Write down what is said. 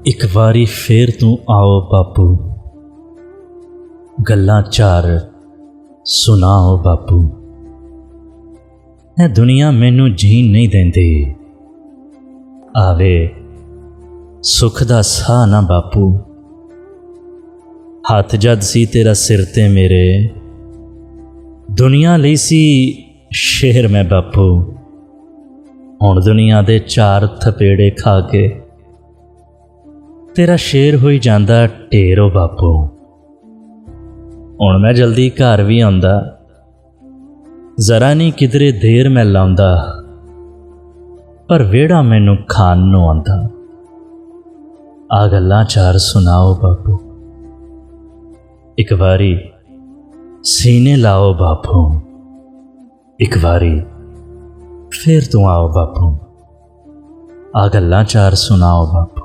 ਇੱਕ ਵਾਰੀ ਫੇਰ ਤੂੰ ਆਓ ਬਾਪੂ, ਗੱਲਾਂ ਚਾਰ ਸੁਣਾਓ ਬਾਪੂ। ਇਹ ਦੁਨੀਆ ਮੈਨੂੰ ਜੀਣ ਨਹੀਂ ਦਿੰਦੀ, ਆਵੇ ਸੁੱਖ ਦਾ ਸਾਹ ਨਾ ਬਾਪੂ। ਹੱਥ ਜਦ ਸੀ ਤੇਰਾ ਸਿਰ ਤੇ ਮੇਰੇ, ਦੁਨੀਆ ਲਈ ਸੀ ਸ਼ੇਰ ਮੈਂ ਬਾਪੂ। ਹੁਣ ਦੁਨੀਆ ਦੇ ਚਾਰ ਥਪੇੜੇ ਖਾ ਕੇ ਤੇਰਾ ਸ਼ੇਰ ਹੋਈ ਜਾਂਦਾ ਢੇਰੋ ਬਾਪੂ। ਹੁਣ ਮੈਂ ਜਲਦੀ ਘਰ ਵੀ ਆਉਂਦਾ, ਜ਼ਰਾ ਨਹੀਂ ਕਿਧਰੇ ਦੇਰ ਮੈਂ ਲਾਉਂਦਾ, ਪਰ ਵਿਹੜਾ ਮੈਨੂੰ ਖਾਣ ਨੂੰ ਆਉਂਦਾ। ਆ ਗੱਲਾਂ ਚਾਰ ਸੁਣਾਓ ਬਾਪੂ, ਇੱਕ ਵਾਰੀ ਸੀਨੇ ਲਾਓ ਬਾਪੂ। ਇੱਕ ਵਾਰੀ ਫੇਰ ਤੂੰ ਆਓ ਬਾਪੂ, ਆ ਗੱਲਾਂ ਚਾਰ ਸੁਣਾਓ ਬਾਪੂ।